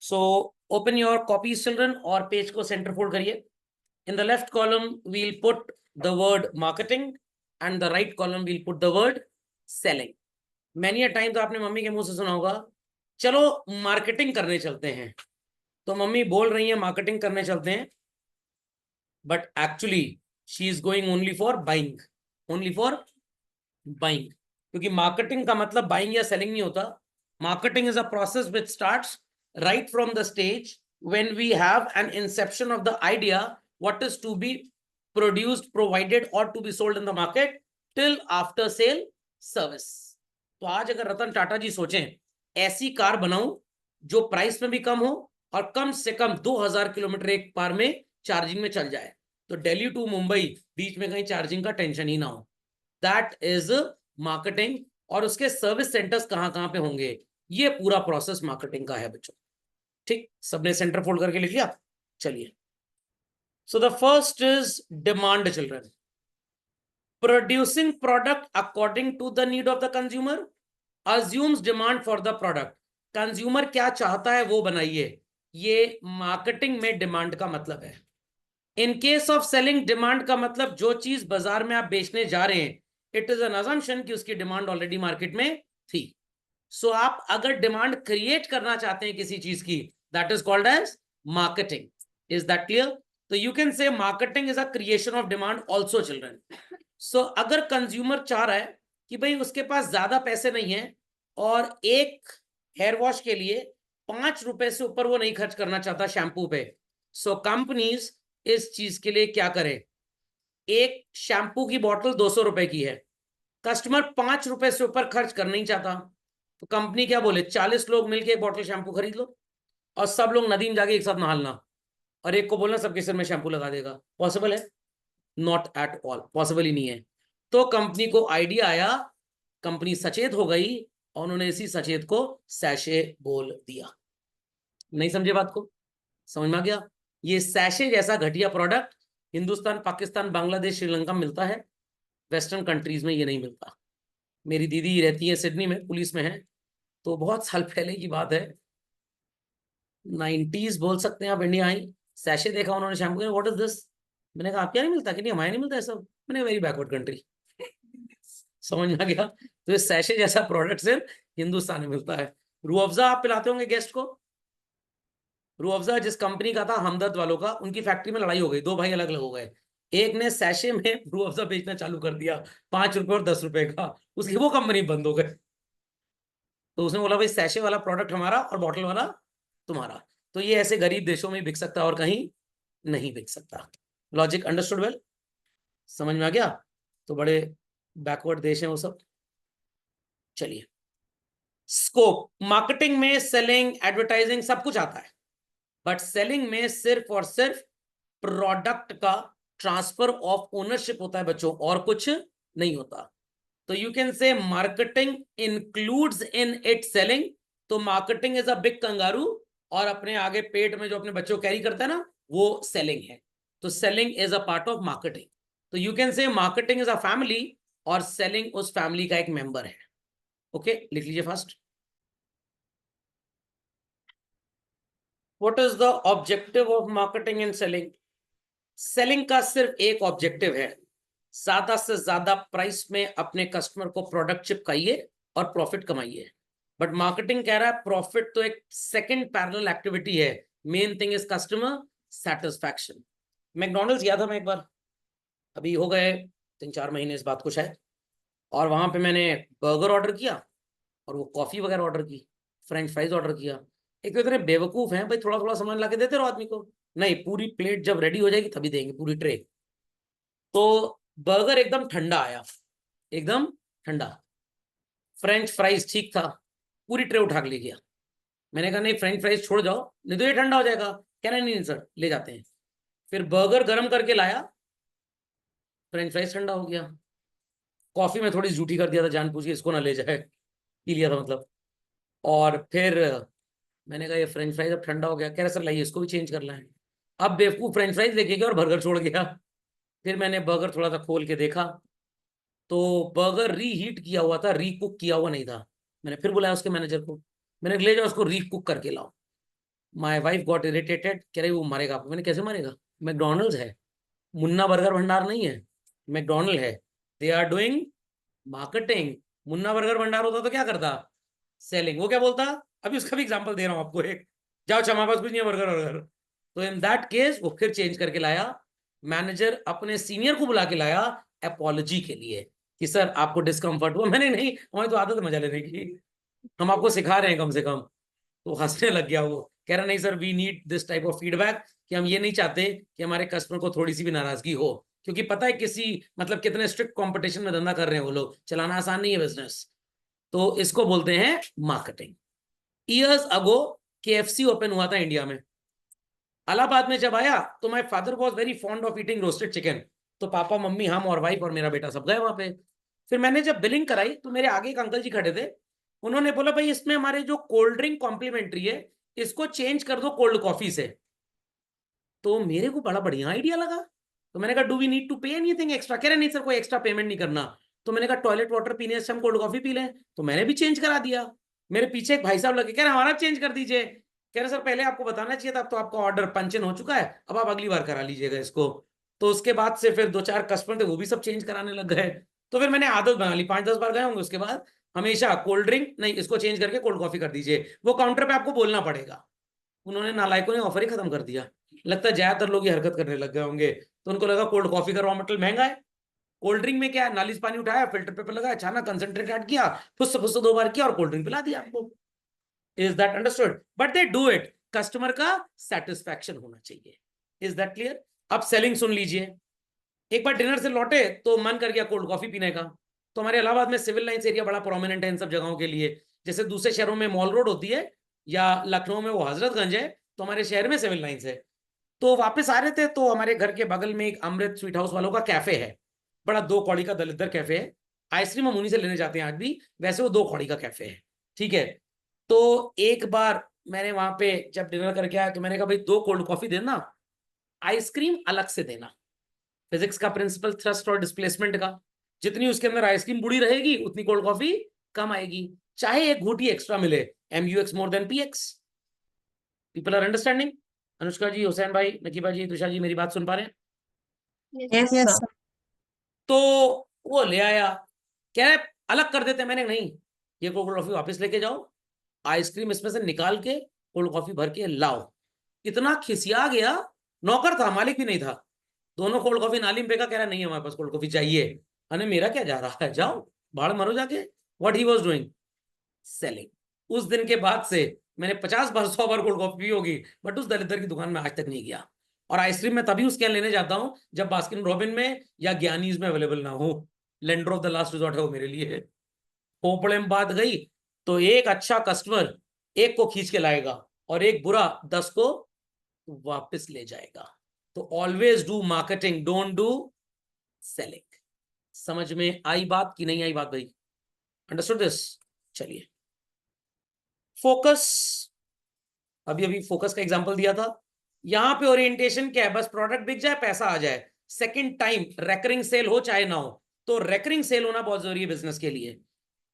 So open your copies children और page को centre fold करिए. In the left column we'll put the word marketing and the right column we'll put the word selling. Many a time तो आपने mummy के मुंह से सुना होगा, चलो मार्केटिंग करने चलते हैं. तो मम्मी बोल रही है मार्केटिंग करने चलते हैं, but actually she is going only for buying, only for buying. क्योंकि मार्केटिंग का मतलब बाइंग या सेलिंग नहीं होता. Marketing is a process which starts right from the stage when we have an inception of the idea what is to be produced, provided or to be sold in the market till after sale service. तो आज अगर रतन टाटा जी सोचें ऐसी car बनाऊं जो price में भी कम हो और कम से कम 2000 किलोमीटर एक बार में चार्जिंग में चल जाए, तो दिल्ली टू मुंबई बीच में कहीं चार्जिंग का टेंशन ही ना हो, दैट इज मार्केटिंग. और उसके सर्विस सेंटर्स कहां कहां पे होंगे, ये पूरा प्रोसेस मार्केटिंग का है बच्चों. ठीक, सबने सेंटर फोल्ड करके लिख लिया. चलिए, so the first is demand children. Producing product according to the need of the consumer assumes demand for the product. Consumer क्या चाहता है वो बनाइए, ये मार्केटिंग में डिमांड का मतलब है. In case of selling, demand का मतलब जो चीज बाजार में आप बेचने जा रहे हैं, इट इज एन अजम्पशन कि उसकी डिमांड ऑलरेडी मार्केट में थी. सो आप अगर डिमांड क्रिएट करना चाहते हैं किसी चीज की, that is called as marketing. Is that clear? तो you can say marketing is a creation of demand also children. So अगर कंज्यूमर चाह रहा है कि भाई उसके पास ज्यादा पैसे नहीं है और एक हेयर वॉश के लिए 5 रुपए से ऊपर वो नहीं खर्च करना चाहता शैम्पू पे, सो कंपनीज इस चीज के लिए क्या करें, एक शैम्पू की बोतल 200 रुपए की है, कस्टमर 5 रुपए से ऊपर खर्च करना नहीं चाहता, तो कंपनी क्या बोले, 40 लोग मिलकर एक बोतल शैम्पू खरीद लो और सब लोग नदी में जाके एक साथ नहालना, और एक को बोलना सबके सिर में शैम्पू लगा देगा. पॉसिबल है? नॉट एट ऑल, पॉसिबल ही नहीं है. तो कंपनी को आइडिया आया, कंपनी सचेत हो गई और उन्होंने इसी सचेत को सैशे बोल दिया. नहीं समझे बात को? समझ में आ गया? ये सैशे जैसा घटिया प्रोडक्ट हिंदुस्तान, पाकिस्तान, बांग्लादेश, श्रीलंका में मिलता है, वेस्टर्न कंट्रीज में ये नहीं मिलता. मेरी दीदी रहती है सिडनी में, पुलिस में है, तो बहुत साल पहले की बात है, 90s बोल सकते हैं आप, इंडिया आई, सैशे देखा उन्होंने शैम्पू का, व्हाट इज दिस. मैंने कहा आपके यहाँ नहीं मिलता कि? नहीं हमारे नहीं मिलता है सब. मैंने वेरी बैकवर्ड कंट्री. समझ में आ गया? तो ये सैशे जैसा प्रोडक्ट सिर्फ हिंदुस्तान में मिलता है. रूह अफ़ज़ा आप पिलाते होंगे गेस्ट को. रूह अफ़ज़ा जिस कंपनी का था, हमदर्द वालों का, उनकी फैक्ट्री में लड़ाई हो गई, दो भाई अलग अलग हो गए. एक ने सैशे में रूह अफ़ज़ा बेचना चालू कर दिया, 5 रुपए और 10 रुपए का, उसकी वो कंपनी बंद हो गई. तो उसने बोला भाई सैशे वाला प्रोडक्ट हमारा और बॉटल वाला तुम्हारा. तो ये ऐसे गरीब देशों में बिक सकता है और कहीं नहीं बिक सकता. Logic understood well? समझ में आ गया? तो बड़े बैकवर्ड देश हैं वो सब. चलिए, स्कोप. मार्केटिंग में सेलिंग, एडवर्टाइजिंग सब कुछ आता है, बट सेलिंग में सिर्फ और सिर्फ प्रोडक्ट का ट्रांसफर ऑफ ओनरशिप होता है बच्चों, और कुछ नहीं होता. तो you can say marketing includes in it selling. तो marketing is a big kangaroo, और अपने आगे पेट में जो अपने बच्चों कैरी करता है ना, वो सेलिंग है. तो selling is a part of marketing. तो you can say marketing is a family और सेलिंग उस फैमिली का एक मेंबर है. ओके, लिख लीजिए first. What is the objective of marketing and selling? Selling का सिर्फ एक ऑब्जेक्टिव है, ज्यादा से ज्यादा प्राइस में अपने कस्टमर को प्रोडक्ट चिपकाइए और प्रॉफिट कमाइए. बट मार्केटिंग कह रहा है प्रॉफिट तो एक सेकंड पैरेलल एक्टिविटी है, main thing is customer satisfaction. McDonald's गया था मैं एक बार, अभी हो गए 3-4 महीने इस बात को शायद, और वहां पे मैंने बर्गर ऑर्डर किया और वो कॉफी वगैरह ऑर्डर की, फ्रेंच फ्राइज ऑर्डर किया. एक तो इतने बेवकूफ हैं भाई, थोड़ा थोड़ा सामान ला के देते रहो आदमी को. नहीं, पूरी प्लेट जब रेडी हो जाएगी तभी देंगे, पूरी ट्रे. तो बर्गर एकदम ठंडा आया, एकदम ठंडा. फ्रेंच फ्राइज ठीक था, पूरी ट्रे उठा के ले गया. मैंने कहा नहीं फ्रेंच फ्राइज छोड़ जाओ, नहीं तो ये ठंडा हो जाएगा. कह रहे नहीं सर ले जाते हैं. फिर बर्गर गर्म करके लाया, फ्रेंच फ्राइज ठंडा हो गया. कॉफी में थोड़ी झूठी कर दिया था जानबूझ के, इसको ना ले जाए, पी लिया था मतलब. और फिर मैंने कहा ये फ्रेंच फ्राइज अब ठंडा हो गया. कह रहे सर लाइए इसको भी चेंज करना है. अब बेवकूफ फ्रेंच फ्राइज लेके गया और बर्गर छोड़ गया. फिर मैंने बर्गर थोड़ा सा खोल के देखा तो बर्गर रीहीट किया हुआ था, रीकुक किया हुआ नहीं था. मैंने फिर बुलाया उसके मैनेजर को, मैंने ले जाओ उसको रीकुक करके लाओ. माई वाइफ गॉट इरिटेटेड, कह रही वो मरेगा। मैंने कैसे मरेगा, मैकडोनल्ड्स है, मुन्ना बर्गर भंडार नहीं है, मैकडोनल्ड है। They are doing marketing. Munna burger Bhandar होता तो क्या करता, सेलिंग। वो क्या बोलता, अभी उसका भी एग्जांपल दे रहा हूं आपको एक, जाओ हमारे पास कुछ नहीं है बर्गर वर्गर। तो इन दैट केस वो फिर चेंज करके लाया, मैनेजर अपने सीनियर को बुला के लाया अपॉलॉजी के लिए कि सर आपको डिस्कम्फर्ट हुआ। मैंने नहीं, हमारी तो आदत है मजा लेने की, हम आपको सिखा रहे हैं कम से कम। तो हंसने लग गया वो, कह रहा नहीं sir we need this type of feedback, कि हम ये नहीं चाहते कि हमारे कस्टमर को थोड़ी सी भी नाराजगी हो, क्योंकि पता है किसी मतलब कितने स्ट्रिक्ट कंपटीशन में धंधा कर रहे हैं वो लोग, चलाना आसान नहीं है बिजनेस। तो इसको बोलते हैं marketing. Years ago KFC open हुआ था इंडिया में। इलाहाबाद में जब आया तो my father was very fond of eating roasted chicken. तो पापा मम्मी हम और वाइफ और मेरा बेटा सब गए वहां पे। फिर मैंने जब बिलिंग कराई तो मेरे आगे एक अंकल जी खड़े थे, उन्होंने बोला भाई इसमें हमारे जो कोल्ड ड्रिंक कॉम्प्लीमेंट्री है इसको चेंज कर दो कोल्ड कॉफी से। तो मेरे को बड़ा बढ़िया आइडिया लगा। तो मैंने कहा do we need to pay anything extra, कह रहे नहीं सर कोई एक्स्ट्रा पेमेंट नहीं करना। तो मैंने कहा टॉयलेट वाटर पीने से हम कोल्ड कॉफी पी लें। तो मैंने भी चेंज करा दिया। मेरे पीछे एक भाई साहब लगे, कह रहे हमारा चेंज कर दीजिए। कह रहे सर पहले आपको बताना चाहिए था, अब तो आपका ऑर्डर पंच इन हो चुका है, अब आप अगली बार करा लीजिएगा इसको। तो उसके बाद से फिर 2-4 कस्टमर थे वो भी सब चेंज कराने लग गए। तो फिर मैंने आदत बना ली, 5-10 बार गए होंगे उसके बाद हमेशा कोल्ड ड्रिंक नहीं, इसको चेंज करके कोल्ड कॉफी कर दीजिए। वो काउंटर पे आपको बोलना पड़ेगा। उन्होंने नालायकों ने ऑफर ही खत्म कर दिया। लगता है ज्यादातर लोग ये हरकत करने लग गए होंगे। तो उनको लगा कोल्ड कॉफी का रॉ मटेरियल महंगा है, कोल्ड ड्रिंक में क्या है, नाली से पानी उठाया, फिल्टर पेपर लगाया, छाना, कंसंट्रेट ऐड किया, फुस फुस 2 बार किया और कोल्ड ड्रिंक पिला दिया आपको। Is that understood? But they do it, customer का सेटिस्फैक्शन होना चाहिए। Is that clear? अब सेलिंग सुन लीजिए। एक बार डिनर से लौटे तो मन कर गया कोल्ड कॉफी पीने का। तो हमारे इलाहाबाद में सिविल लाइंस एरिया बड़ा प्रोमिनेंट है इन सब जगहों के लिए। जैसे दूसरे शहरों में मॉल रोड होती है या लखनऊ में वो हजरतगंज है, तो हमारे शहर में सिविल लाइंस है। तो वापस आ रहे थे तो हमारे घर के बगल में एक अमृत स्वीट हाउस वालों का कैफे है, बड़ा 2 कौड़ी का दलिद्दर कैफे है। आइसक्रीम हम उन्हीं से लेने जाते हैं आज भी, वैसे वो 2 कौड़ी का कैफे है। ठीक है। तो एक बार मैंने वहां पे जब डिनर करके आया तो मैंने कहा भाई 2 कोल्ड कॉफी देना, आइसक्रीम अलग से देना। फिजिक्स का प्रिंसिपल थ्रस्ट और डिस्प्लेसमेंट का, जितनी उसके अंदर आइसक्रीम बुड़ी रहेगी उतनी कोल्ड कॉफी कम आएगी, चाहे एक घूटी एक्स्ट्रा मिले। MUX more than PX। People are understanding? Anushka ji, Hussain भाई, नकीबा जी, तुषार जी, मेरी बात सुन पा रहे हैं? Yes Yes, sir. तो वो ले आया, कह रहे अलग कर देते। मैंने नहीं, ये कोल्ड कॉफी वापस लेके जाओ, आइसक्रीम इसमें से निकाल के कोल्ड कॉफी भर के लाओ। इतना खिसिया गया, नौकर था मालिक भी नहीं था, दोनों कोल्ड कॉफी नाली में फेंका, कह रहा नहीं हमारे पास कोल्ड कॉफी चाहिए। अरे मेरा क्या जा रहा है, जाओ बाहर मरो जाके। What he was doing, selling. उस दिन के बाद से मैंने 50 बार 100 बार कोल्ड कॉफी पी होगी, बट उस दलिद्दर की दुकान में आज तक नहीं गया। और आइसक्रीम में तभी उसके लेने जाता हूं जब बास्किन रॉबिन में या ज्ञानीज में अवेलेबल ना हो। Lender of the last resort है वो मेरे लिए। खोपड़े में बात गई तो एक अच्छा कस्टमर 1 को खींच के लाएगा और एक बुरा 10 को वापस ले जाएगा। तो always do marketing, don't do selling. समझ में आई बात कि नहीं आई बात भाई? Understood this? चलिए फोकस, अभी अभी फोकस का एग्जांपल दिया था। यहां पे ओरिएंटेशन क्या है, बस प्रोडक्ट बिक जाए पैसा आ जाए। सेकंड टाइम रेकरिंग सेल हो चाहे ना हो, तो रेकरिंग सेल होना बहुत जरूरी है बिजनेस के लिए।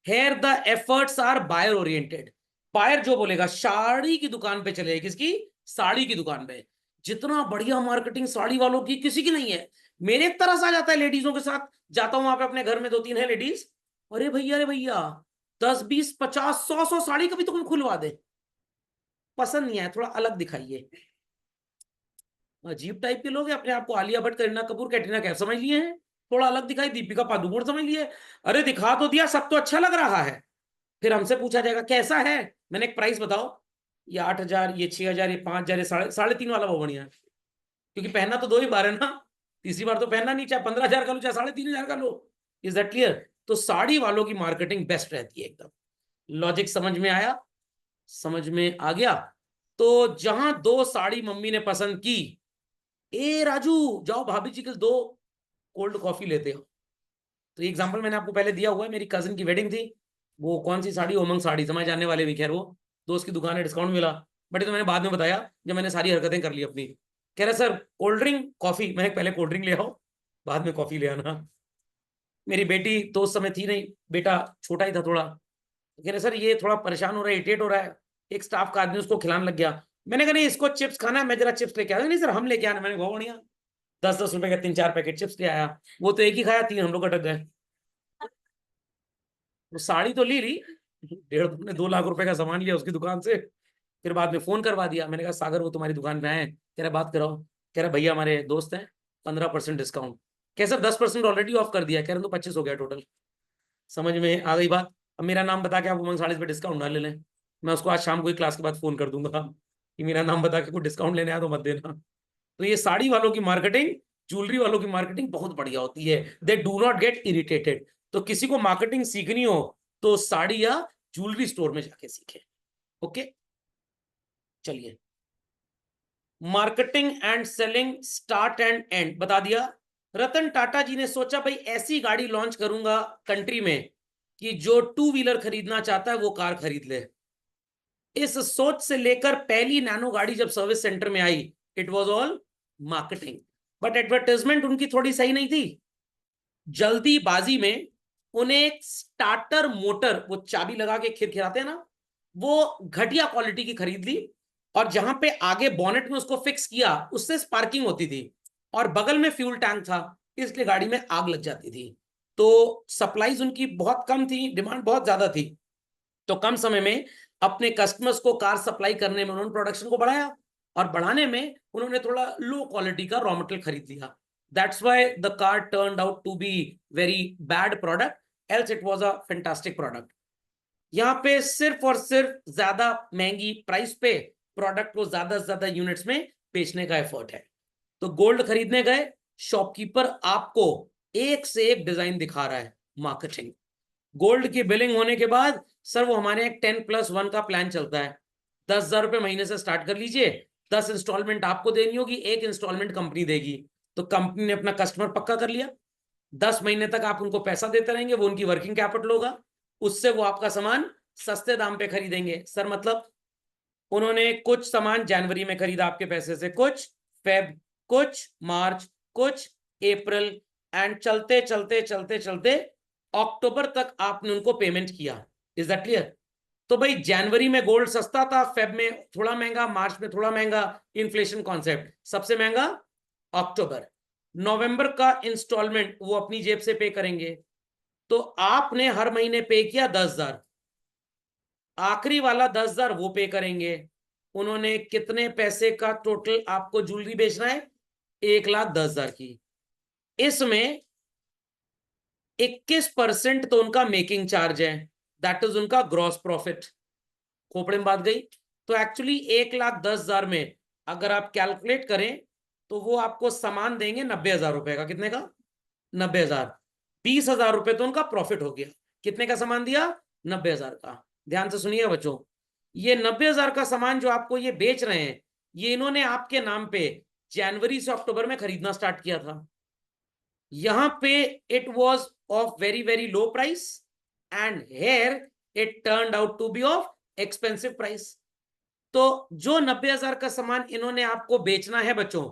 Here the efforts are buyer oriented. Buyer जो बोलेगा, साड़ी की दुकान पे चले, किसकी? साड़ी की दुकान पे। जितना बढ़िया मार्केटिंग साड़ी वालों की किसी की नहीं है। मेरे एक तरह से आ जाता है लेडीजों के साथ, जाता हूं वहां पे अपने घर में 2-3 है लेडीज, अरे भैया 10-20-50-100 साड़ी कभी तुम खुलवा दे, पसंद नहीं आया, थोड़ा अलग दिखाइए। अजीब टाइप के लोग हैं, अपने आप को आलिया भट्ट, करीना कपूर, कैटरीना कैफ समझ लिए हैं, थोड़ा अलग दिखाई, दीपिका पादुकोण समझ लिए। अरे दिखा तो दिया, सब तो अच्छा लग रहा है। फिर हमसे पूछा जाएगा कैसा है, मैंने एक प्राइस बताओ, ये 8,000, ये 6,000, ये 5,000, ये 3.5 वाला वो बढ़िया है, क्योंकि पहनना तो 2 ही बार है ना, तीसरी बार तो पहनना नहीं, चाहे 15,000 का लो चाहे 3,500 का लो। Is that clear? तो साड़ी वालों की मार्केटिंग बेस्ट रहती है एकदम। लॉजिक समझ में आया? समझ में आ गया? तो जहां 2 साड़ी मम्मी ने पसंद की, ए राजू जाओ भाभी जी के 2 कोल्ड कॉफी लेते हो। तो ये एग्जांपल मैंने आपको पहले दिया हुआ है, मेरी कजिन की वेडिंग थी, वो कौन सी साड़ी, उमंग साड़ी, समझ जानने वाले भी, खैर वो दोस्त की दुकान है, डिस्काउंट मिला। बट ये तो मैंने बाद में बताया जब मैंने सारी हरकतें कर ली अपनी। कह रहा सर कोल्ड ड्रिंक कॉफी, मैंने पहले कोल्ड ड्रिंक ले आओ बाद में कॉफी ले आना। मेरी बेटी तो उस समय थी नहीं, बेटा छोटा ही था थोड़ा। कह रहे सर ये थोड़ा परेशान हो रहा है, इरिटेट हो रहा है, एक स्टाफ का आदमी उसको खिलाने लग गया। मैंने कहा नहीं इसको चिप्स खाना है, मैं जरा चिप्स लेके आया। नहीं सर हम लेके आना। मैंने बहुत बढ़िया, 10-10 रुपए का 3-4 पैकेट चिप्स ले आया। वो तो एक ही खाया, 3 हम लोग अटक गए। वो साड़ी तो ली ली, 1.5-2 लाख रुपए का सामान लिया उसकी दुकान से। फिर बाद में फोन करवा दिया। मैंने कहा सागर वो तुम्हारी दुकान पे आए, कह रहा बात कराओ। कह रहा भैया हमारे दोस्त हैं, 15% डिस्काउंट। कह सर 10% ऑलरेडी ऑफ कर दिया। कह रहे तो 25 हो गया टोटल। समझ में आ गई बात। अब मेरा नाम बता के आप उमंग साड़ीज पे डिस्काउंट ना ले लें। मैं उसको आज शाम को ही क्लास के बाद फोन कर दूंगा कि मेरा नाम बता के कोई डिस्काउंट लेने आया तो मत देना। तो ये साड़ी वालों की मार्केटिंग, ज्वेलरी वालों की मार्केटिंग बहुत बढ़िया होती है। They do not get irritated. तो किसी को मार्केटिंग सीखनी हो तो साड़ी या ज्वेलरी स्टोर में जाके सीखे। ओके चलिए, marketing and selling start and and बता दिया। रतन टाटा जी ने सोचा भाई ऐसी गाड़ी लॉन्च करूंगा कंट्री में कि जो 2 व्हीलर खरीदना चाहता है वो कार खरीद ले। इस सोच से लेकर पहली नैनो गाड़ी जब सर्विस सेंटर में आई, it was all marketing. But advertisement उनकी थोड़ी सही नहीं थी। जल्दीबाजी में उन्हें एक स्टार्टर मोटर, वो चाबी लगा के खिरखिराते हैं ना, वो घटिया क्वालिटी की खरीद ली। और जहां पे आगे बॉनेट में उसको फिक्स किया उससे स्पार्किंग होती थी, और बगल में फ्यूल टैंक था, इसलिए गाड़ी में आग लग जाती थी। तो सप्लाईज उनकी बहुत कम थी, डिमांड बहुत ज्यादा थी। तो कम समय में अपने कस्टमर्स को कार सप्लाई करने में उन्होंने प्रोडक्शन को बढ़ाया, और बढ़ाने में उन्होंने थोड़ा लो क्वालिटी का रॉ मटेरियल खरीद लिया। That's why the car turned out to be very bad product, else it was a fantastic product. यहाँ पे सिर्फ और सिर्फ ज्यादा महंगी प्राइस पे प्रोडक्ट को ज्यादा से ज्यादा यूनिट्स में बेचने का एफर्ट है। तो गोल्ड खरीदने गए, शॉपकीपर आपको एक से एक डिजाइन दिखा रहा है, मार्केटिंग। गोल्ड की बिलिंग होने के बाद सर वो हमारे एक 10+1 का प्लान चलता है, 10,000 रुपए महीने से स्टार्ट कर लीजिए, 10 इंस्टॉलमेंट आपको देनी होगी, एक इंस्टॉलमेंट कंपनी देगी। तो कंपनी ने अपना कस्टमर पक्का कर लिया, 10 महीने तक आप उनको पैसा देते रहेंगे, वो उनकी वर्किंग कैपिटल होगा, उससे वो आपका सामान सस्ते दाम पे खरीदेंगे। सर मतलब उन्होंने कुछ सामान जनवरी में खरीदा आपके पैसे से, कुछ फेब, कुछ मार्च, कुछ अप्रैल, एंड चलते चलते चलते चलते अक्टूबर तक आपने उनको पेमेंट किया। Is that clear? तो भाई जनवरी में गोल्ड सस्ता था, फेब में थोड़ा महंगा, मार्च में थोड़ा महंगा, इन्फ्लेशन कॉन्सेप्ट, सबसे महंगा अक्टूबर। नवंबर का इंस्टॉलमेंट वो अपनी जेब से पे करेंगे। तो आपने हर महीने पे किया 10,000, आखिरी वाला 10,000 वो पे करेंगे। उन्होंने कितने पैसे का टोटल आपको ज्वेलरी बेचना है? 1,10,000 की। इसमें 21% तो उनका मेकिंग चार्ज है, दैट इज उनका ग्रॉस प्रॉफिट। खोपड़े में बात गई। तो एक्चुअली 1,10,000 में अगर आप कैलकुलेट करें तो वो आपको सामान देंगे 90,000 रुपए का। कितने का? 90,000। 20,000 रुपए तो उनका प्रॉफिट हो गया। कितने का सामान दिया? 90,000 का। ध्यान से सुनिए बच्चों, ये 90,000 का सामान जो आपको ये बेच रहे हैं, ये इन्होंने आपके नाम पे जनवरी से अक्टूबर में खरीदना स्टार्ट किया था। यहां पे it was of very very low price, and here it turned out to be of expensive price. तो जो 90,000 का सामान इन्होंने आपको बेचना है बच्चों,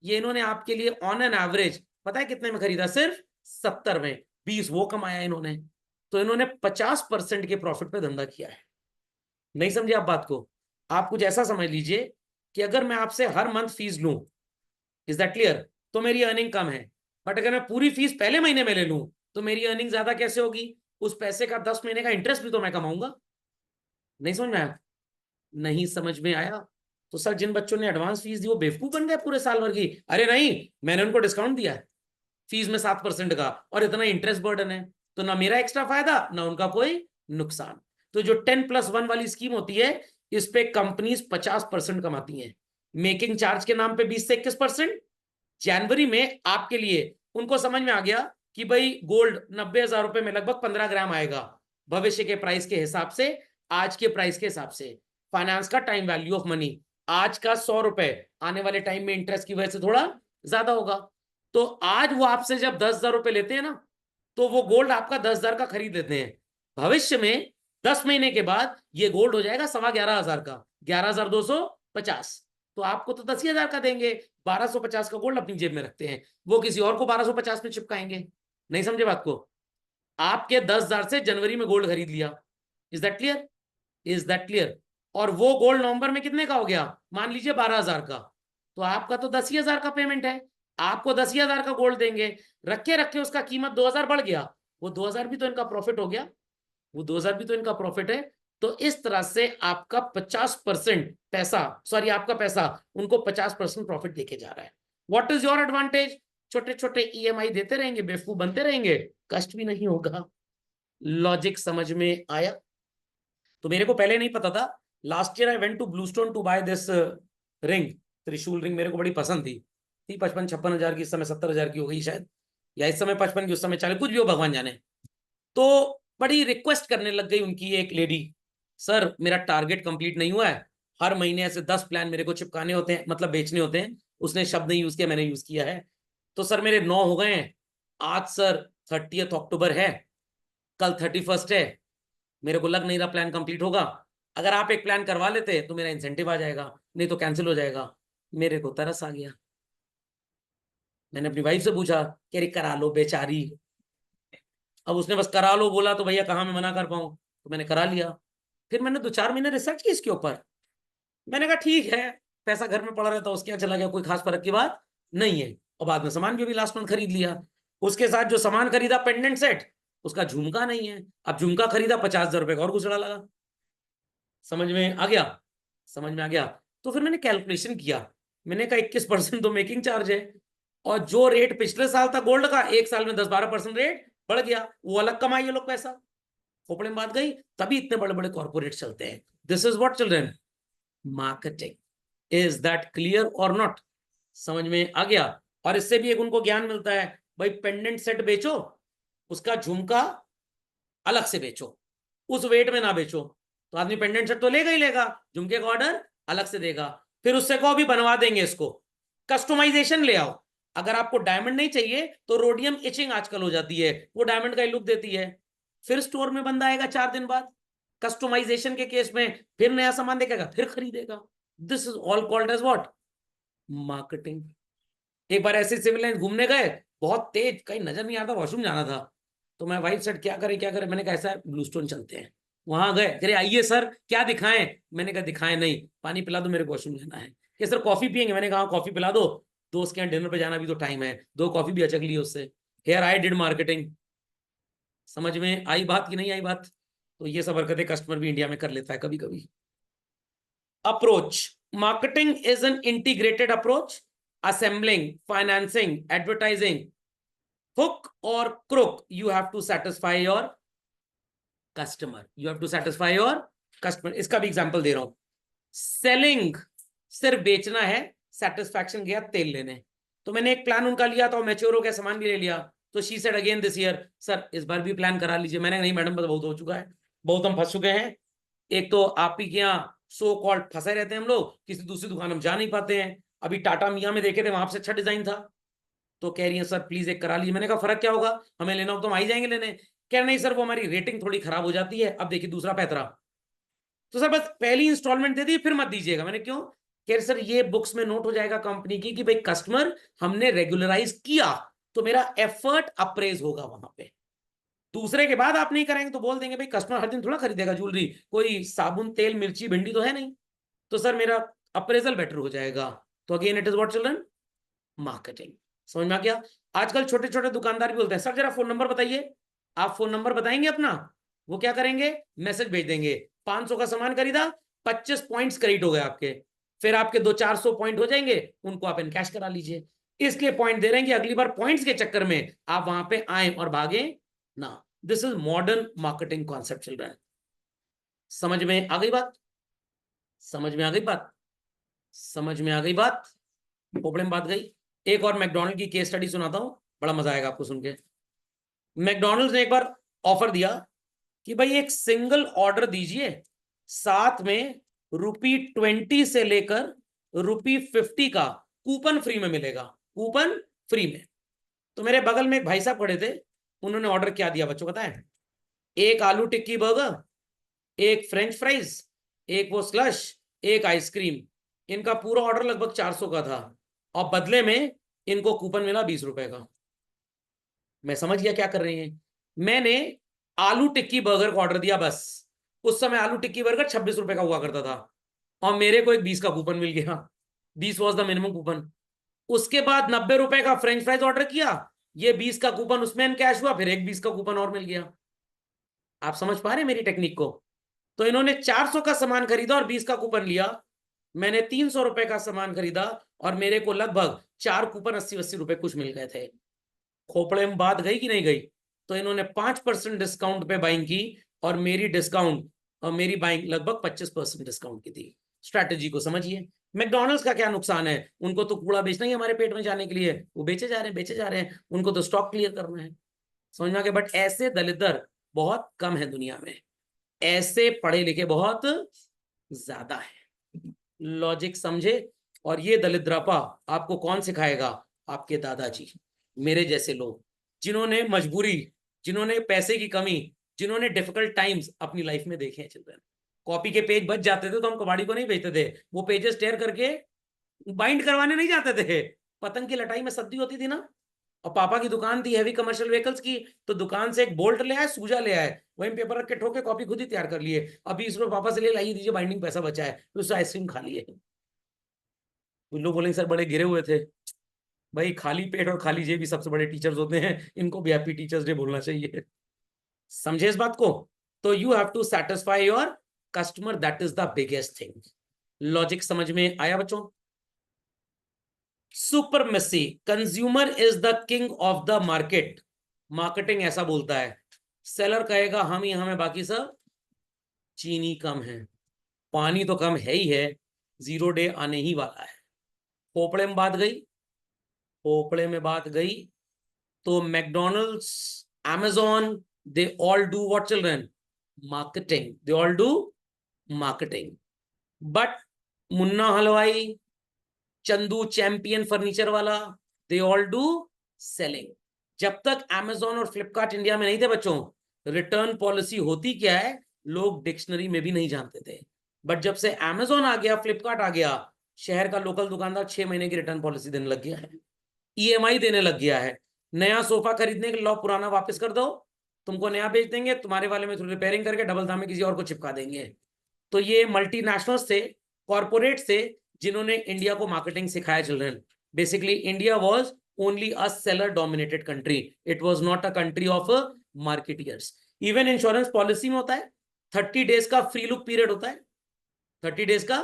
ये इन्होंने आपके लिए ऑन एन एवरेज पता है कितने में खरीदा? सिर्फ 70 में। 20 वो कमाया इन्होंने। तो इन्होंने 50% के प्रॉफिट पे धंधा किया है। नहीं समझे आप बात को? आप कुछ ऐसा समझ लीजिए कि अगर मैं आपसे हर मंथ फीस लूं, इज दैट क्लियर, तो मेरी अर्निंग कम है। बट अगर मैं पूरी फीस पहले महीने में ले लूं तो मेरी अर्निंग ज्यादा कैसे होगी? उस पैसे का 10 महीने का इंटरेस्ट भी तो मैं कमाऊंगा। नहीं समझ में आया? नहीं समझ में आया? तो सर जिन बच्चों ने एडवांस फीस दी वो बेवकूफ बन गए पूरे साल भर की। अरे नहीं, मैंने उनको डिस्काउंट दिया है फीस में 7% का, और इतना इंटरेस्ट बर्डन है, तो ना मेरा एक्स्ट्रा फायदा ना उनका कोई नुकसान। तो जो 10+1 वाली स्कीम होती है, इस पे कंपनीज 50% कमाती हैं। मेकिंग चार्ज के नाम पे 20 से 21%। जनवरी में आपके लिए उनको समझ में आ गया कि भाई गोल्ड 90,000 रुपए में लगभग 15 ग्राम आएगा, भविष्य के प्राइस के हिसाब से, आज के प्राइस के हिसाब से। फाइनेंस का टाइम वैल्यू ऑफ मनी, आज का 100 रुपए आने वाले टाइम में इंटरेस्ट की वजह से थोड़ा ज्यादा होगा। तो आज वो आपसे जब 10,000 रुपए लेते हैं ना, तो वो गोल्ड आपका 10,000 का खरीद लेते हैं। भविष्य में 10 महीने के बाद ये गोल्ड हो जाएगा 11,500 का, 11,250। तो आपको तो 10,000 का देंगे, 1,250 का गोल्ड अपनी जेब में रखते हैं, वो किसी और को 1,250 में चिपकाएंगे। नहीं समझे बात को? आपके 10,000 से जनवरी में गोल्ड खरीद लिया। Is that clear? Is that clear? और वो गोल्ड नवंबर में कितने का हो गया, मान लीजिए 12,000 का, तो आपका तो 10,000 का पेमेंट है, आपको 10,000 का गोल्ड देंगे, रखे रखे उसका कीमत 2,000 बढ़ गया, वो 2,000 भी तो इनका प्रॉफिट हो गया, वो 2,000 भी तो इनका प्रॉफिट है। तो इस तरह से आपका 50% पैसा, सॉरी आपका पैसा उनको 50% प्रॉफिट देके जा रहा है। व्हाट इज योर एडवांटेज, छोटे छोटे ईएमआई देते रहेंगे, बेवकूफ बनते रहेंगे, कष्ट भी नहीं होगा। लॉजिक समझ में आया? तो मेरे को पहले नहीं पता था, last year I went to Bluestone to buy this ring, Trishul ring, मेरे को बड़ी पसंद थी, 55-56 हजार की, इस समय 70,000 की हो गई शायद, या इस समय 55 की, उस समय 40, कुछ भी हो भगवान जाने। तो बड़ी रिक्वेस्ट करने लग गई उनकी एक लेडी, सर मेरा टारगेट कंप्लीट नहीं हुआ है, हर महीने ऐसे 10 प्लान मेरे को चिपकाने होते हैं, मतलब बेचने होते हैं, उसने शब्द नहीं यूज किया, मैंने यूज किया है, तो सर मेरे 9 हो गए हैं, आज सर 30 अक्टूबर है, कल 31 है, मेरे को लग नहीं रहा प्लान कंप्लीट होगा, अगर आप एक प्लान करवा लेते तो मेरा इंसेंटिव आ जाएगा, नहीं तो कैंसिल हो जाएगा। मेरे को तरस आ गया, मैंने अपनी वाइफ से पूछा कि अरे करा लो बेचारी, अब उसने बस करा लो बोला तो भैया कहाँ मैं मना कर पाऊं, तो मैंने करा लिया। फिर मैंने 2-4 महीने रिसर्च की इसके ऊपर, मैंने कहा ठीक है, पैसा घर में पड़ा रहता उसके यहाँ चला गया, कोई खास फर्क की बात नहीं है। और बाद में सामान भी अभी लास्ट मंथ खरीद लिया, उसके साथ जो सामान खरीदा पेंडेंट सेट, उसका झुमका नहीं है, अब झुमका खरीदा 50,000 रुपए का और गुसड़ा लगा। समझ में आ गया? समझ में आ गया। तो फिर मैंने कैलकुलेशन किया, मैंने कहा 21% तो मेकिंग चार्ज है, और जो रेट पिछले साल था गोल्ड का, एक साल में 10-12% रेट बढ़ गया, वो अलग कमाई ये लोग पैसा, खोपड़े में बात गई, तभी इतने बड़े बड़े कॉर्पोरेट चलते हैं। This is what children, marketing. Is that clear और नॉट? समझ में आ गया? और इससे भी एक उनको ज्ञान मिलता है, भाई पेंडेंट सेट बेचो, उसका झुमका अलग से बेचो, उस वेट में ना बेचो, तो आदमी पेंडेंट सेट तो लेगा ही लेगा, झुमके का ऑर्डर अलग से देगा, फिर उससे कहो भी बनवा देंगे इसको, कस्टमाइजेशन ले आओ। अगर आपको डायमंड नहीं चाहिए तो रोडियम इचिंग आजकल हो जाती है, वो डायमंड का लुक देती है, फिर स्टोर में बंदा आएगा 4 दिन बाद, कस्टमाइजेशन के केस में फिर नया सामान देखेगा, फिर खरीदेगा। This is all called as what, marketing. एक बार ऐसे सिविल लाइन घूमने गए, बहुत तेज, कहीं नजर नहीं आता, वॉशरूम जाना था, तो मैं वाइफ सेट क्या करे क्या करे, मैंने कहा ऐसा है ब्लूस्टोन चलते हैं, वहां गए, कह रहे आइए सर क्या दिखाएं, मैंने कहा दिखाएं नहीं, पानी पिला दो मेरे को वॉशरूम जाना है, कि सर कॉफी पियेंगे, मैंने कहा कॉफी पिला दो, दोस्त के यहाँ डिनर पे जाना भी तो टाइम है, 2 कॉफी भी अचक ली उससे। Here I did marketing. समझ में आई बात कि नहीं आई बात? तो ये सब हरकतें कस्टमर भी इंडिया में कर लेता है कभी कभी। Approach, marketing is an integrated approach, assembling, financing, advertising, hook or crook, you have to satisfy your customer, you have to satisfy your customer। इसका भी एग्जांपल दे रहा हूं, सेलिंग सिर्फ बेचना है, सेटिस्फैक्शन गया तेल लेने, तो मैंने एक प्लान उनका लिया था, मैच्योर हो गया, सामान भी ले लिया, तो she said again this year sir इस बार भी प्लान करा लीजिए, मैंने नहीं मैडम बहुत हो चुका है, बहुत हम फंस चुके हैं, एक तो आप ही के यहाँ सो कॉल्ड फंसे रहते हैं हम लोग, किसी दूसरी दुकान हम जा नहीं पाते हैं, अभी टाटा मियाँ में देखे थे वहां से अच्छा डिजाइन था, तो कह रही है सर प्लीज एक करा लीजिए, मैंने कहा फर्क क्या होगा, हमें लेना हो तो हम आ ही जाएंगे लेने, कह नहीं सर वो हमारी रेटिंग थोड़ी खराब हो जाती है, अब देखिए दूसरा पैतरा, तो सर बस पहली इंस्टॉलमेंट दे दी फिर मत दीजिएगा, मैंने क्यों, कह रहे सर ये बुक्स में नोट हो जाएगा कंपनी की कि भाई कस्टमर हमने रेगुलराइज किया, तो मेरा एफर्ट अप्रेज होगा वहां पे, दूसरे के बाद आप नहीं करेंगे तो बोल देंगे भाई कस्टमर हर दिन थोड़ा खरीदेगा ज्वेलरी, कोई साबुन तेल मिर्ची भिंडी तो है नहीं, तो सर मेरा अप्रेजल बेटर हो जाएगा, तो again it is what children, marketing. समझ में आ गया? आजकल छोटे छोटे दुकानदार भी बोलते हैं सर जरा फोन नंबर बताइए, आप फोन नंबर बताएंगे अपना, वो क्या करेंगे, मैसेज भेज देंगे, 500 का सामान खरीदा, 25 पॉइंट्स क्रेडिट हो गए आपके, फिर आपके 200-400 पॉइंट हो जाएंगे, उनको आप इनकैश करा लीजिए, इसलिए पॉइंट दे रहे हैं कि अगली बार पॉइंट्स के चक्कर में आप वहां पे आए और भागे ना। This is modern marketing concept children. समझ में आ गई बात? समझ में आ गई बात? समझ में आ गई बात? खोपड़े में बात गई। एक और मैकडॉनल्ड की केस स्टडी सुनाता हूं, बड़ा मजा आएगा आपको सुन के। मैकडॉनल्ड्स ने एक बार ऑफर दिया कि भाई एक सिंगल ऑर्डर दीजिए, साथ में ₹20 से लेकर ₹50 का कूपन फ्री में मिलेगा, कूपन फ्री में। तो मेरे बगल में एक भाई साहब खड़े थे, उन्होंने ऑर्डर क्या दिया बच्चों बताएं, एक आलू टिक्की बर्गर, एक फ्रेंच फ्राइज, एक वो स्लश, एक आइसक्रीम, इनका पूरा ऑर्डर लगभग 400 का था, और बदले में इनको कूपन मिला 20 रुपए का। मैं समझ गया क्या कर रहे हैं, मैंने आलू टिक्की बर्गर का ऑर्डर दिया, बस उस समय आलू टिक्की बर्गर 26 रुपए का हुआ करता था, और मेरे को एक 20 का कूपन मिल गया, 20 वॉज द मिनिमम कूपन। उसके बाद 90 रुपए का फ्रेंच फ्राइज ऑर्डर किया, ये 20 का कूपन उसमें कैश हुआ, फिर एक 20 का कूपन और मिल गया। आप समझ पा रहे हैं मेरी टेक्निक को? तो इन्होंने 400 का सामान खरीदा और 20 का कूपन लिया, मैंने 300 रुपए का सामान खरीदा और मेरे को लगभग 4 कूपन 80-80 रुपए कुछ मिल गए थे। खोपड़े में बात गई कि नहीं गई? तो इन्होंने 5% डिस्काउंट पे बाइंग की और मेरी डिस्काउंट और मेरी बाइंग लगभग 25% डिस्काउंट की थी। स्ट्रैटेजी को समझिए। मैकडॉनल्ड्स का क्या नुकसान है? उनको तो कूड़ा बेचना ही हमारे पेट में जाने के लिए, वो बेचे जा रहे हैं बेचे जा रहे हैं, उनको तो स्टॉक क्लियर करना है, समझ में आ गया? बट ऐसे दलितर बहुत कम है दुनिया में, ऐसे पढ़े लिखे बहुत ज्यादा है। लॉजिक समझे? और ये दलिद्रापा आपको कौन सिखाएगा? आपके दादाजी, मेरे जैसे लोग, जिन्होंने मजबूरी, जिन्होंने पैसे की कमी, जिन्होंने डिफिकल्ट टाइम्स अपनी लाइफ में देखे हैं। चिल्ड्रन, कॉपी के पेज बच जाते थे तो हम कबाड़ी को नहीं भेजते थे, वो पेजेस टेयर करके बाइंड करवाने नहीं जाते थे। पतंग की लटाई में सर्दी होती थी ना, और पापा की दुकान थी हैवी कमर्शियल व्हीकल्स की, तो दुकान से एक बोल्ट ले आए, सूजा ले आए, वहीं पेपर रख के ठोके कॉपी खुद ही तैयार कर लिए। अभी इसमें पापा से ले लाइए दीजिए बाइंडिंग, पैसा बचा है, तो उससे आइसक्रीम खा लिए। कुछ लोग बोलेंगे सर बड़े गिरे हुए थे। भाई खाली पेट और खाली जेब भी सबसे बड़े टीचर्स होते हैं, इनको भी हैप्पी टीचर्स डे बोलना चाहिए। समझे इस बात को? तो you have to satisfy your customer, that is the biggest thing. Logic समझ में आया बच्चों? Supremacy, consumer is the king of the market, marketing ऐसा बोलता है। सेलर कहेगा हम ही हमें, बाकी सब चीनी कम है, पानी तो कम है ही है, जीरो डे आने ही वाला है। पोपड़े में बात गई, पोपड़े में बात गई। तो McDonald's, Amazon, they all do what children? Marketing. They all do marketing. But Munna हलवाई, चंदू चैंपियन फर्नीचर वाला, they all do selling. जब तक Amazon और Flipkart इंडिया में नहीं थे बच्चों, रिटर्न पॉलिसी होती क्या है लोग डिक्शनरी में भी नहीं जानते थे। बट जब से Amazon आ गया, Flipkart आ गया, शहर का लोकल दुकानदार 6 महीने की रिटर्न पॉलिसी देने लग गया है, ईएमआई देने लग गया है। नया सोफा खरीदने के लो पुराना वापस कर दो, तुमको नया बेच देंगे, तुम्हारे वाले में थोड़ी रिपेयरिंग करके डबल दाम में किसी और को चिपका देंगे। तो ये मल्टीनेशनल्स थे, कॉर्पोरेट थे, जिन्होंने इंडिया को मार्केटिंग सिखाया। Children, basically India was only a seller dominated country, it was not a country of marketeers. Even insurance policy में होता है 30 डेज का फ्री लुक पीरियड होता है, 30 डेज का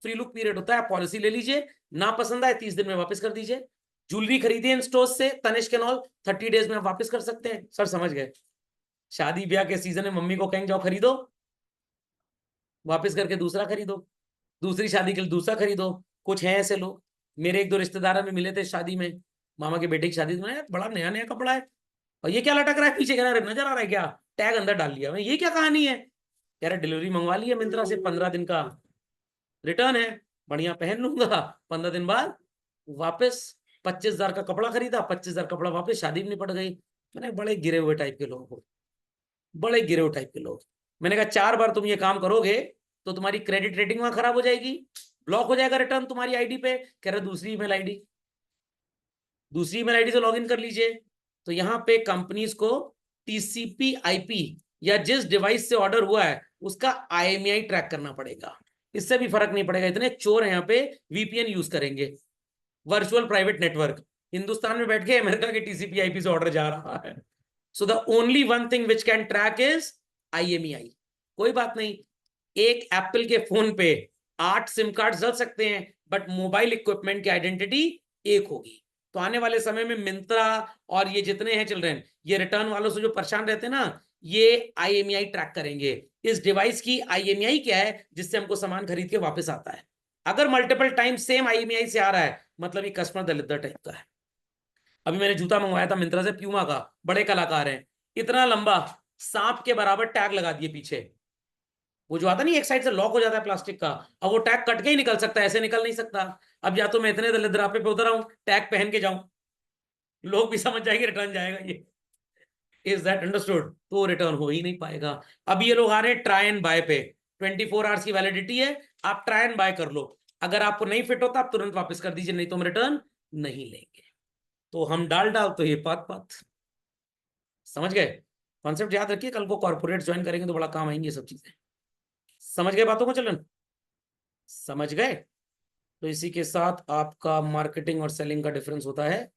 फ्री लुक पीरियड होता है। पॉलिसी ले लीजिए, ना पसंद आए 30 दिन में वापस कर दीजिए। ज्वेलरी खरीदी इन स्टोर से, तनिष्क एंड ऑल, 30 डेज में आप वापस कर सकते हैं। सर समझ गए? शादी ब्याह के सीजन में मम्मी को कहेंगे जाओ खरीदो, वापस करके दूसरा खरीदो, दूसरी शादी के लिए दूसरा खरीदो। कुछ है ऐसे लोग, मेरे एक दो रिश्तेदार में मिले थे शादी में, मामा के बेटे की शादी में, बड़ा नया नया कपड़ा है और ये क्या लटक रहा है पीछे, कह रहा नजर आ रहा है क्या? टैग अंदर डाल लिया मैं, ये क्या कहानी है? कह रहा डिलीवरी मंगवा ली है मिंत्रा से, 15 दिन का रिटर्न है, बढ़िया पहन लूंगा, 15 दिन बाद वापस। 25,000 का कपड़ा खरीदा, 25,000 कपड़ा वापस, शादी में निपट गई। मैंने बड़े गिरे हुए टाइप के लोग हो, बड़े गिरे हुए टाइप के लोग। मैंने कहा 4 बार तुम ये काम करोगे तो तुम्हारी क्रेडिट रेटिंग वहां खराब हो जाएगी, ब्लॉक हो जाएगा रिटर्न तुम्हारी आईडी पे। कह रहा दूसरी ईमेल आईडी, दूसरी ईमेल आईडी से लॉग इन कर लीजिए। तो यहाँ पे कंपनीज को टीसीपी आईपी या जिस डिवाइस से ऑर्डर हुआ है उसका आईएमईआई ट्रैक करना पड़ेगा। इससे भी फर्क नहीं पड़ेगा, इतने चोर यहाँ पे वीपीएन यूज करेंगे, वर्चुअल प्राइवेट नेटवर्क। हिंदुस्तान में बैठ के अमेरिका के टीसीपी आईपी से ऑर्डर जा रहा है। So the only one thing which can track is IMEI. कोई बात नहीं, एक एप्पल के फोन पे 8 सिम कार्ड चल सकते हैं, बट मोबाइल इक्विपमेंट की आइडेंटिटी एक होगी। तो आने वाले समय में मिंत्रा और ये जितने हैं चिल्ड्रन, ये रिटर्न वालों से जो परेशान रहते हैं ना, ये आईएमईआई ट्रैक करेंगे। इस डिवाइस की आईएमईआई क्या है जिससे हमको सामान खरीद के वापस आता है। अगर मल्टीपल टाइम सेम आईएमईआई से आ रहा है, मतलब ये कस्टमर दलिद्र टाइप का है। अभी मैंने जूता मंगवाया था मिंत्रा से, प्यूमा का, बड़े कलाकार हैं, इतना लंबा सांप के बराबर टैग लगा दिए पीछे। वो जो आता नहीं एक साइड से लॉक हो जाता है प्लास्टिक का, अब वो टैग कट के ही निकल सकता है, ऐसे निकल नहीं सकता। अब या तो मैं इतने दलिद्रापे पे उतर आऊं, टैग पहन के जाऊं, लोग भी समझ जाएंगे रिटर्न जाएगा ये। Is that understood? तो रिटर्न हो ही नहीं पाएगा। अब ये लोग आ रहे हैं ट्राई एंड बाय पे, 24 आवर्स की वैलिडिटी है, आप ट्राई एंड बाय कर लो, अगर आपको नहीं फिट होता आप तुरंत वापस कर दीजिए, नहीं तो हम रिटर्न नहीं लेंगे। तो हम डाल तो ये पात पात। समझ गए? कॉन्सेप्ट याद रखिए, कल को कॉर्पोरेट ज्वाइन करेंगे तो बड़ा काम आएंगे सब चीजें। समझ गए बातों को चलन? समझ गए? तो इसी के साथ आपका मार्केटिंग और सेलिंग का डिफरेंस होता है